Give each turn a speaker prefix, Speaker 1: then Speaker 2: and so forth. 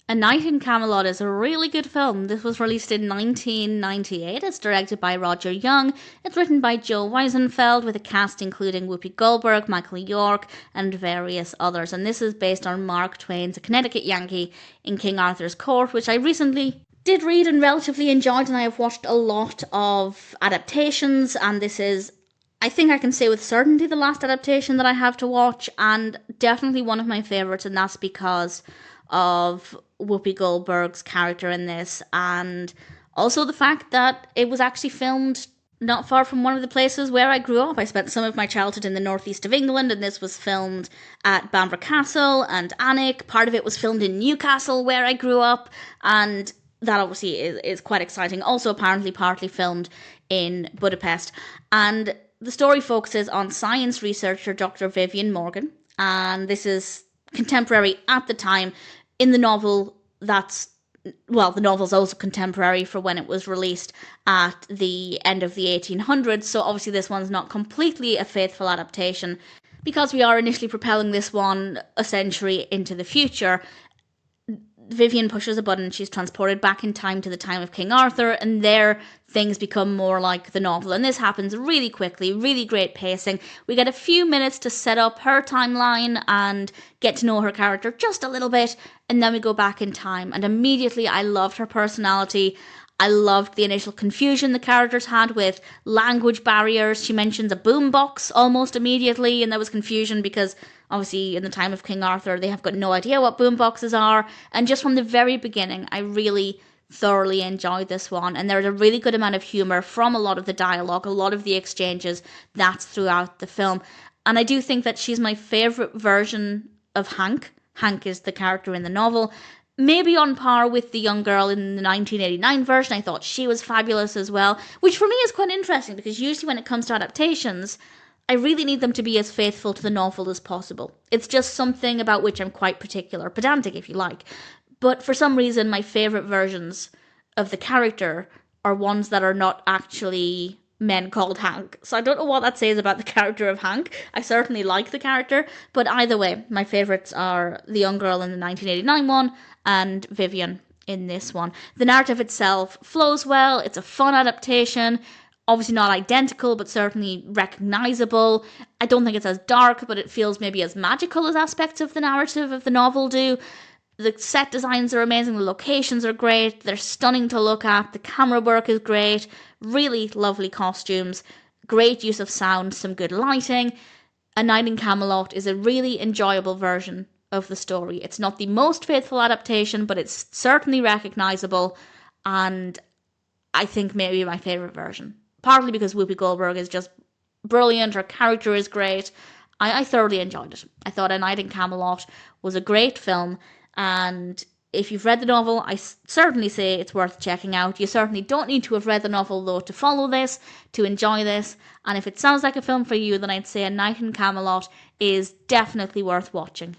Speaker 1: A Night in Camelot is a really good film. This was released in 1998. It's directed by Roger Young. It's written by Joe Wiesenfeld with a cast including Whoopi Goldberg, Michael York, and various others. And this is based on Mark Twain's A Connecticut Yankee in King Arthur's Court, which I recently did read and relatively enjoyed, and I have watched a lot of adaptations, and this is, I think I can say with certainty, the last adaptation that I have to watch, and definitely one of my favourites, and that's because of Whoopi Goldberg's character in this, and also the fact that it was actually filmed not far from one of the places where I grew up. I spent some of my childhood in the northeast of England, and this was filmed at Bamburgh Castle and Alnwick. Part of it was filmed in Newcastle, where I grew up, and that obviously is quite exciting. Also apparently partly filmed in Budapest. And the story focuses on science researcher Dr. Vivien Morgan, and this is contemporary at the time. In the novel, the novel's also contemporary for when it was released at the end of the 1800s, so obviously this one's not completely a faithful adaptation, because we are initially propelling this one a century into the future. Vivien pushes a button, she's transported back in time to the time of King Arthur, and there things become more like the novel. And this happens really quickly, really great pacing. We get a few minutes to set up her timeline and get to know her character just a little bit, and then we go back in time. And immediately I loved her personality. I loved the initial confusion the characters had with language barriers. She mentions a boombox almost immediately, and there was confusion because obviously in the time of King Arthur they have got no idea what boomboxes are. And just from the very beginning I really thoroughly enjoyed this one, and there's a really good amount of humour from a lot of the dialogue, a lot of the exchanges that's throughout the film. And I do think that she's my favourite version of Hank. Hank is the character in the novel. Maybe on par with the young girl in the 1989 version. I thought she was fabulous as well, which for me is quite interesting because usually when it comes to adaptations, I really need them to be as faithful to the novel as possible. It's just something about which I'm quite particular, pedantic if you like. But for some reason, my favourite versions of the character are ones that are not actually men called Hank. So I don't know what that says about the character of Hank. I certainly like the character, but either way, my favourites are the young girl in the 1989 one and Vivien in this one. The narrative itself flows well, it's a fun adaptation, obviously not identical, but certainly recognisable. I don't think it's as dark, but it feels maybe as magical as aspects of the narrative of the novel do. The set designs are amazing, the locations are great, they're stunning to look at, the camera work is great, really lovely costumes, great use of sound, some good lighting. A Night in Camelot is a really enjoyable version of the story. It's not the most faithful adaptation, but it's certainly recognisable, and I think maybe my favourite version. Partly because Whoopi Goldberg is just brilliant, her character is great. I thoroughly enjoyed it. I thought A Night in Camelot was a great film, and if you've read the novel, I certainly say it's worth checking out. You certainly don't need to have read the novel, though, to follow this, to enjoy this. And if it sounds like a film for you, then I'd say A Night in Camelot is definitely worth watching.